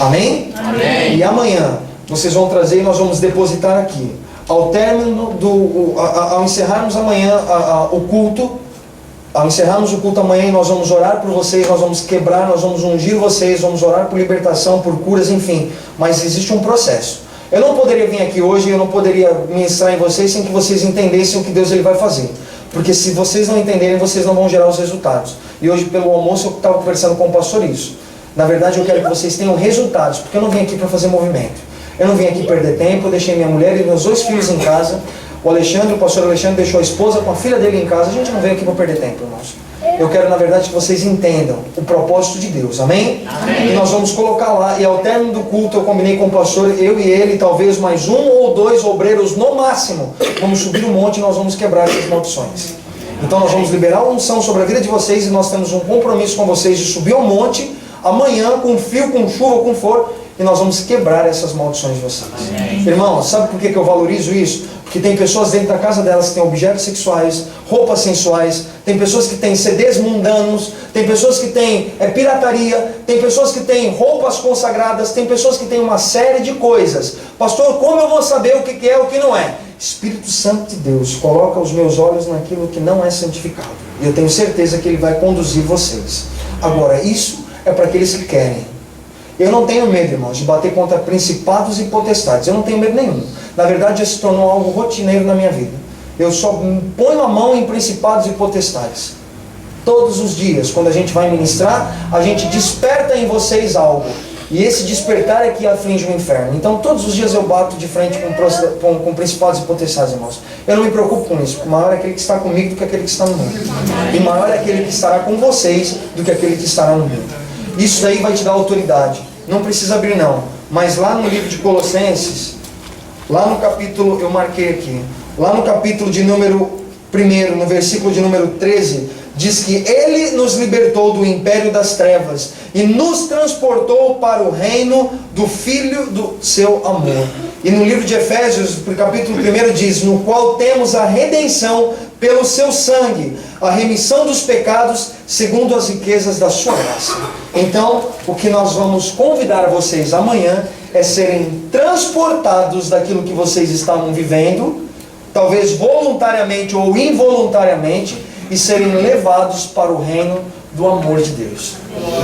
Amém? Amém. E amanhã vocês vão trazer e nós vamos depositar aqui. Ao término ao encerrarmos amanhã o culto, ao encerrarmos o culto amanhã, nós vamos orar por vocês, nós vamos quebrar, nós vamos ungir vocês, vamos orar por libertação, por curas, enfim. Mas existe um processo. Eu não poderia vir aqui hoje, eu não poderia ministrar em vocês sem que vocês entendessem o que Deus ele vai fazer. Porque se vocês não entenderem, vocês não vão gerar os resultados. E hoje pelo almoço eu estava conversando com o pastor isso. Na verdade eu quero que vocês tenham resultados, porque eu não vim aqui para fazer movimento. Eu não vim aqui perder tempo, eu deixei minha mulher e meus 2 filhos em casa. O pastor Alexandre deixou a esposa com a filha dele em casa. A gente não veio aqui para perder tempo, irmãos. Eu quero na verdade que vocês entendam o propósito de Deus, amém? Amém? E nós vamos colocar lá, e ao término do culto eu combinei com o pastor, eu e ele, talvez mais 1 ou 2 obreiros no máximo, vamos subir um monte e nós vamos quebrar essas maldições. Então nós vamos liberar a unção sobre a vida de vocês e nós temos um compromisso com vocês de subir ao monte amanhã, com frio, com chuva, com for, e nós vamos quebrar essas maldições de vocês. Irmãos, sabe por que eu valorizo isso? Porque tem pessoas dentro da casa delas que têm objetos sexuais, roupas sensuais, tem pessoas que têm CDs mundanos, tem pessoas que têm pirataria, tem pessoas que têm roupas consagradas, tem pessoas que têm uma série de coisas. Pastor, como eu vou saber o que é e o que não é? Espírito Santo de Deus, coloca os meus olhos naquilo que não é santificado. E eu tenho certeza que Ele vai conduzir vocês. Agora, isso é para aqueles que querem. Eu não tenho medo, irmãos, de bater contra principados e potestades. Eu não tenho medo nenhum. Na verdade, já se tornou algo rotineiro na minha vida. Eu só ponho a mão em principados e potestades. Todos os dias, quando a gente vai ministrar, a gente desperta em vocês algo. E esse despertar é que aflige o inferno. Então todos os dias eu bato de frente com principados e potestades, irmãos. Eu não me preocupo com isso, porque maior é aquele que está comigo do que aquele que está no mundo. E maior é aquele que estará com vocês do que aquele que estará no mundo. Isso daí vai te dar autoridade. Não precisa abrir não. Mas lá no livro de Colossenses, lá no capítulo, eu marquei aqui, lá no capítulo de número 1, no versículo de número 13, diz que Ele nos libertou do império das trevas e nos transportou para o reino do Filho do seu amor. E no livro de Efésios, no capítulo 1, diz, no qual temos a redenção pelo seu sangue, a remissão dos pecados, segundo as riquezas da sua graça. Então, o que nós vamos convidar vocês amanhã é serem transportados daquilo que vocês estavam vivendo, talvez voluntariamente ou involuntariamente, e serem levados para o reino do amor de Deus.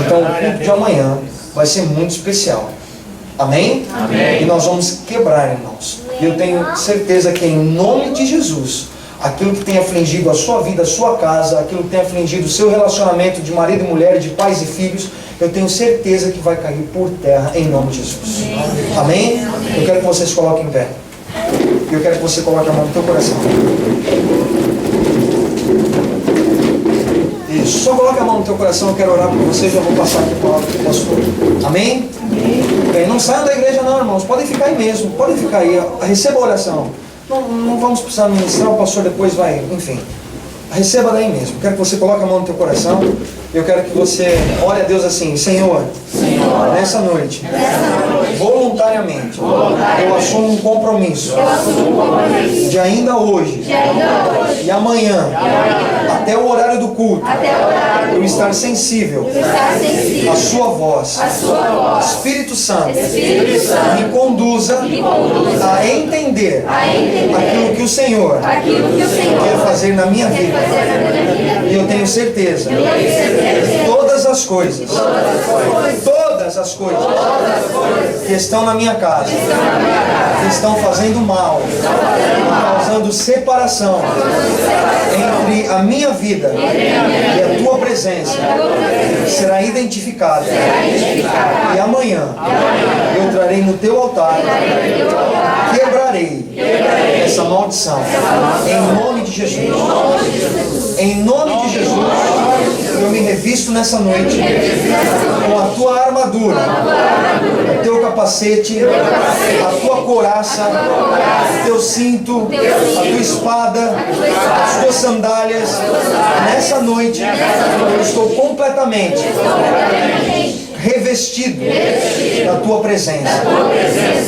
Então o culto de amanhã vai ser muito especial. Amém? Amém. E nós vamos quebrar, irmãos. E eu tenho certeza que em nome de Jesus, aquilo que tem afligido a sua vida, a sua casa, aquilo que tem afligido o seu relacionamento de marido e mulher, de pais e filhos, eu tenho certeza que vai cair por terra em nome de Jesus. Amém? Eu quero que vocês coloquem em pé. E eu quero que você coloque a mão no teu coração. Isso, só coloque a mão no teu coração, eu quero orar por você, já vou passar aqui a palavra para o pastor. Amém? Bem, não saiam da igreja não, irmãos, podem ficar aí mesmo, podem ficar aí, receba a oração. Não vamos precisar ministrar, o pastor depois vai, enfim. Receba daí mesmo. Quero que você coloque a mão no teu coração. Eu quero que você ore a Deus assim: Senhor, nessa noite, voluntariamente, eu assumo um compromisso de ainda hoje e amanhã, até o horário do culto, eu estar sensível à sua voz. Espírito Santo, me conduza a entender aquilo que o Senhor quer fazer na minha vida. E eu tenho certeza que todas as coisas que estão na minha casa, que estão fazendo mal, causando separação entre a minha vida e a tua presença, será identificada. E amanhã eu trarei no teu altar, quebrarei essa maldição, em nome de Jesus. Em nome de Jesus, eu me revisto nessa noite com a tua armadura, o teu capacete, a tua couraça, o teu cinto, a tua espada, as tuas sandálias. Nessa noite, eu estou completamente revestido da tua presença.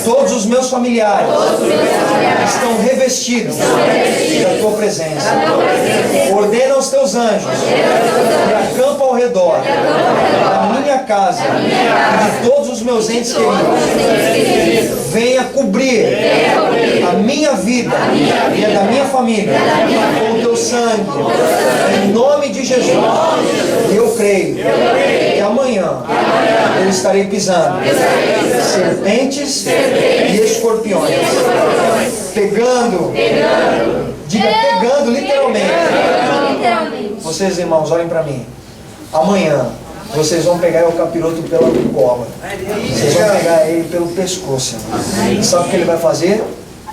Todos os meus familiares estão revestidos da tua presença. Ordena aos teus anjos que acampam ao redor da minha casa e de todos os meus entes queridos. Venha cobrir a minha vida e a da minha família com o teu sangue, em nome de Jesus. E eu creio que amanhã eu estarei pisando serpentes e escorpiões, pegando, diga pegando literalmente. Vocês, irmãos, olhem para mim. Amanhã vocês vão pegar o capiroto pela gola. Vocês vão pegar ele pelo pescoço. E sabe o que ele vai fazer?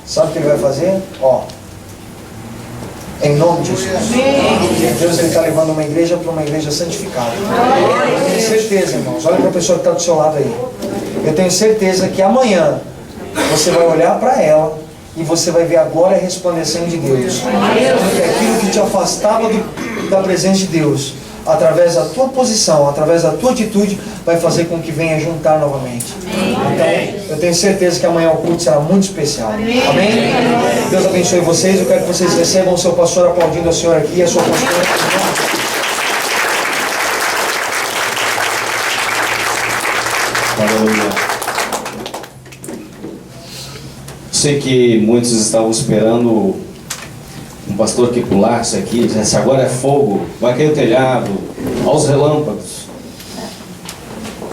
Sabe o que ele vai fazer? Ó, em nome de Jesus. Deus está levando uma igreja para uma igreja santificada. Eu tenho certeza, irmãos. Olha para a pessoa que está do seu lado aí. Eu tenho certeza que amanhã você vai olhar para ela e você vai ver a glória resplandecendo de Deus. Porque aquilo que te afastava da presença de Deus, através da tua posição, através da tua atitude, vai fazer com que venha juntar novamente. Então, eu tenho certeza que amanhã o culto será muito especial. Amém? Deus abençoe vocês. Eu quero que vocês recebam o seu pastor aplaudindo o Senhor aqui e a sua pastora. Aleluia. Sei que muitos estavam esperando um pastor que pulasse aqui, dissesse: agora é fogo, vai cair o telhado, aos relâmpagos.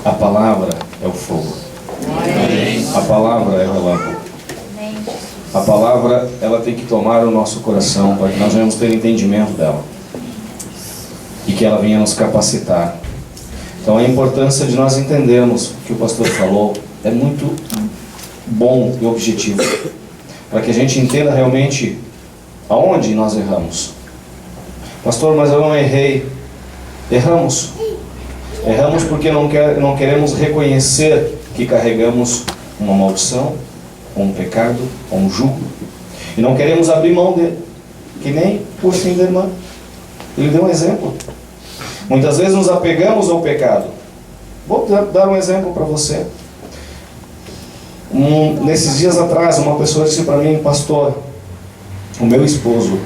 A palavra é o fogo. A palavra é o relâmpago. A palavra, ela tem que tomar o nosso coração para que nós venhamos ter entendimento dela e que ela venha nos capacitar. Então a importância de nós entendermos o que o pastor falou é muito bom e objetivo, para que a gente entenda realmente aonde nós erramos. Pastor, mas eu não errei. Erramos. Erramos porque não queremos reconhecer que carregamos uma maldição, um pecado, um jugo, e não queremos abrir mão dele, que nem por fim da irmã. Ele deu um exemplo. Muitas vezes nos apegamos ao pecado. Vou dar um exemplo para você. Nesses dias atrás, uma pessoa disse para mim: pastor, o meu esposo,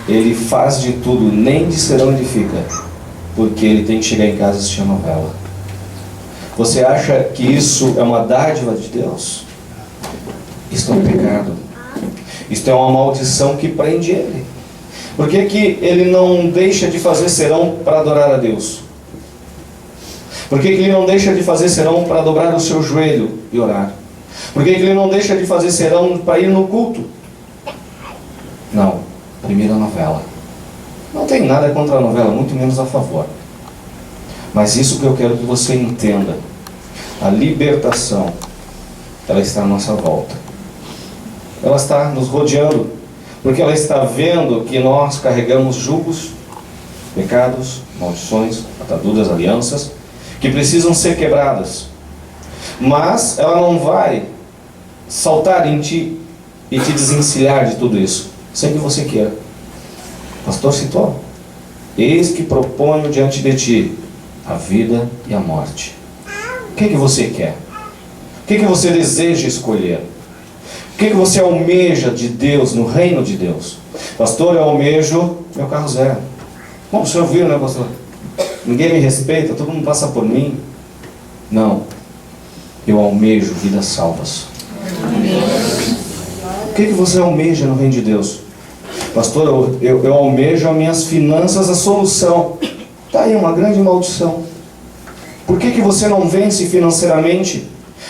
ele faz de tudo, nem de serão ele fica, porque ele tem que chegar em casa e assistir a novela. Você acha que isso é uma dádiva de Deus? Isto é um pecado. Isto é uma maldição que prende ele. Por que que ele não deixa de fazer serão para adorar a Deus? Por que que ele não deixa de fazer serão para dobrar o seu joelho e orar? Por que que ele não deixa de fazer serão para ir no culto? Não, primeiro a novela. Não tem nada contra a novela, muito menos a favor. Mas isso que eu quero que você entenda: a libertação, ela está à nossa volta. ela está nos rodeando, porque ela está vendo que nós carregamos julgos, pecados, maldições, ataduras, alianças, que precisam ser quebradas. Mas ela não vai saltar em ti e te desencilhar de tudo isso, sem que você queira. O pastor citou: eis que proponho diante de ti a vida e a morte. O que você quer? O que você deseja escolher? O que você almeja de Deus, no reino de Deus? Pastor, eu almejo meu carro zero. Bom, o senhor viu, né, pastor? Ninguém me respeita, todo mundo passa por mim. Não, eu almejo vidas salvas. O que você almeja no reino de Deus? Pastor, eu almejo as minhas finanças a solução. Está aí uma grande maldição. Por que você não vence financeiramente?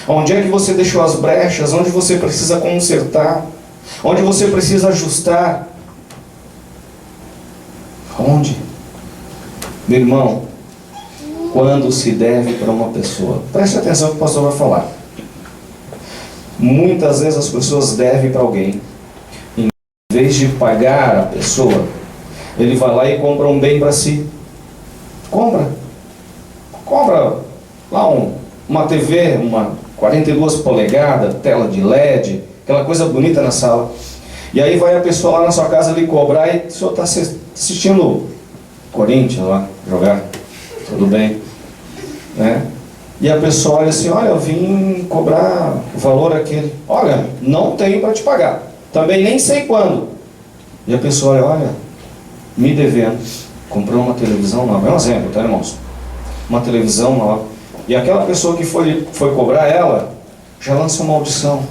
Onde é que você deixou as brechas? Onde você precisa consertar? Onde você precisa ajustar? Onde? Meu irmão, quando se deve para uma pessoa? Preste atenção que o pastor vai falar. Muitas vezes as pessoas devem para alguém. Em vez de pagar a pessoa, ele vai lá e compra um bem para si. Compra lá uma TV, uma 42 polegadas, tela de LED, aquela coisa bonita na sala. E aí vai a pessoa lá na sua casa lhe cobrar e o senhor está assistindo Corinthians lá, jogar, tudo bem, né? E a pessoa olha assim: olha, eu vim cobrar o valor aquele. Olha, não tenho para te pagar, também nem sei quando. E a pessoa olha, me devendo, comprou uma televisão nova. É um exemplo, tá, irmãos? Uma televisão nova. E aquela pessoa que foi cobrar ela, já lança uma maldição.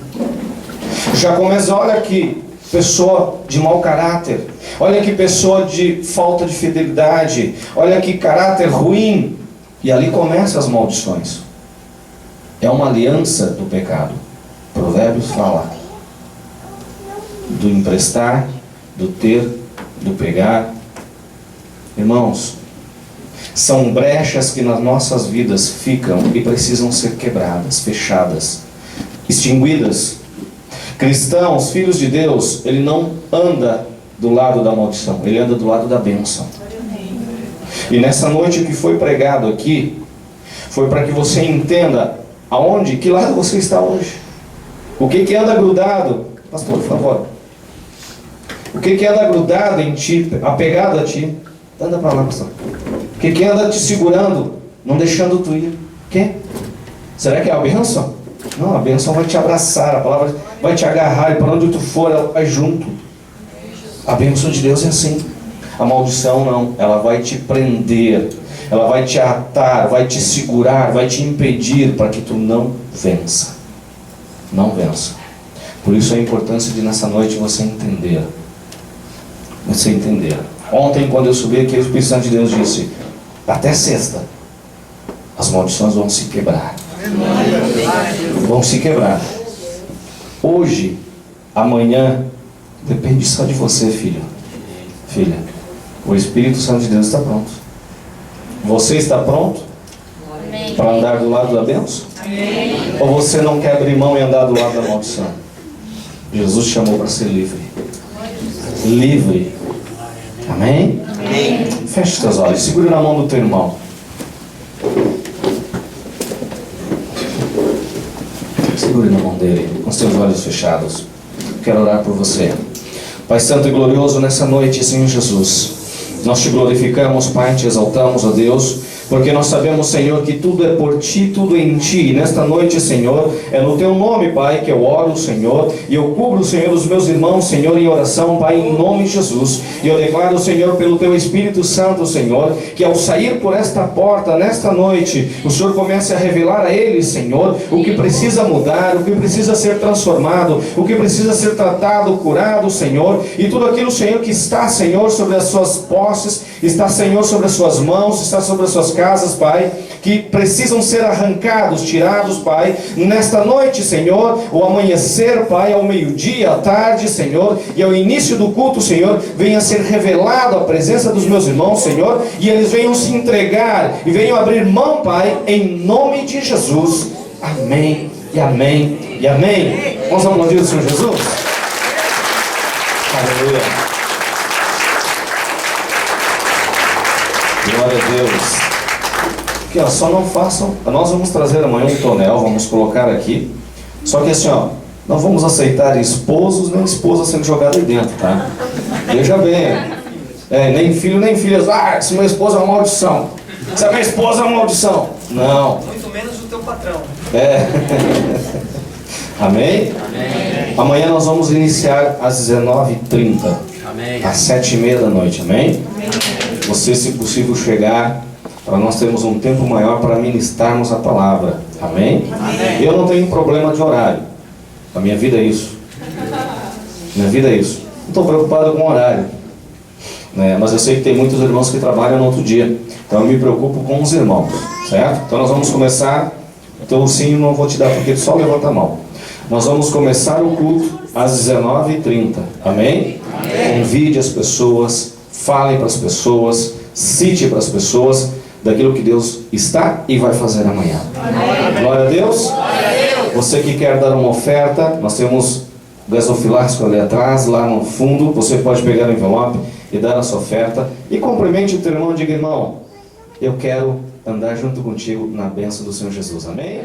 Já começa: olha que pessoa de mau caráter, olha que pessoa de falta de fidelidade, olha que caráter ruim. E ali começam as maldições. É uma aliança do pecado. Provérbios fala do emprestar, do ter, do pegar. Irmãos, são brechas que nas nossas vidas ficam e precisam ser quebradas, fechadas, extinguidas. Cristãos, filhos de Deus, ele não anda do lado da maldição, ele anda do lado da bênção. E nessa noite o que foi pregado aqui foi para que você entenda aonde, que lado você está hoje. O que anda grudado? Pastor, por favor. O que anda grudado em ti, apegado a ti? Anda para lá, pastor. O que anda te segurando, não deixando tu ir? O quê? Será que é a bênção? Não, a bênção vai te abraçar, a palavra vai te agarrar, e para onde tu for, ela vai junto. A bênção de Deus é assim. A maldição não, ela vai te prender, ela vai te atar, vai te segurar, vai te impedir para que tu não vença. Não vença. Por isso a importância de nessa noite você entender. Você entender. Ontem, quando eu subi aqui, o Espírito Santo de Deus disse: até sexta as maldições vão se quebrar. Vão se quebrar. Hoje, amanhã, depende só de você, filho. Filha, o Espírito Santo de Deus está pronto. Você está pronto para andar do lado da bênção? Ou você não quer abrir mão e andar do lado da maldição? Jesus chamou para ser livre. Livre. Amém? Amém. Feche seus olhos, segure na mão do teu irmão. Segure na mão dele, com os teus olhos fechados. Quero orar por você. Pai Santo e Glorioso, nessa noite, Senhor Jesus, nós te glorificamos, Pai, te exaltamos, ó Deus, porque nós sabemos, Senhor, que tudo é por Ti, tudo é em Ti. E nesta noite, Senhor, é no Teu nome, Pai, que eu oro, Senhor, e eu cubro, Senhor, os meus irmãos, Senhor, em oração, Pai, em nome de Jesus. E eu declaro, Senhor, pelo Teu Espírito Santo, Senhor, que ao sair por esta porta, nesta noite, o Senhor comece a revelar a eles, Senhor, o que precisa mudar, o que precisa ser transformado, o que precisa ser tratado, curado, Senhor, e tudo aquilo, Senhor, que está, Senhor, sobre as suas posses, está, Senhor, sobre as suas mãos, está sobre as suas casas, Pai, que precisam ser arrancados, tirados, Pai, nesta noite, Senhor, o amanhecer, Pai, ao meio-dia, à tarde, Senhor, e ao início do culto, Senhor, venha ser revelado a presença dos meus irmãos, Senhor, e eles venham se entregar e venham abrir mão, Pai, em nome de Jesus. Amém, e amém, e amém. Vamos aplaudir o Senhor Jesus? Aleluia. Glória a Deus. Aqui, ó, só não façam. Nós vamos trazer amanhã um tonel, vamos colocar aqui. Só que assim, ó, não vamos aceitar esposos nem esposa sendo jogada aí dentro, tá? Veja bem. Nem filho nem filhas. Ah, se minha esposa é uma maldição. Se a minha esposa é uma maldição. Não. Muito menos o teu patrão. Amém? Amém. Amanhã nós vamos iniciar às 19h30. Amém. Às 7h30 da noite. Amém? Você, se possível, chegar, para nós termos um tempo maior para ministrarmos a palavra. Amém? Amém. Eu não tenho problema de horário. A minha vida é isso. Minha vida é isso. Não estou preocupado com o horário. Mas eu sei que tem muitos irmãos que trabalham no outro dia. Então eu me preocupo com os irmãos. Certo? Então nós vamos começar. Então o sim não vou te dar porque tu só levanta a mão. Nós vamos começar o culto às 19h30. Amém? Amém. Convide as pessoas. Fale para as pessoas. Cite para as pessoas daquilo que Deus está e vai fazer amanhã. Amém. Glória a Deus. Glória a Deus. Você que quer dar uma oferta, nós temos gasofilástico ali atrás, lá no fundo. Você pode pegar o envelope e dar a sua oferta. E cumprimente o teu irmão e diga: irmão, eu quero andar junto contigo na bênção do Senhor Jesus. Amém?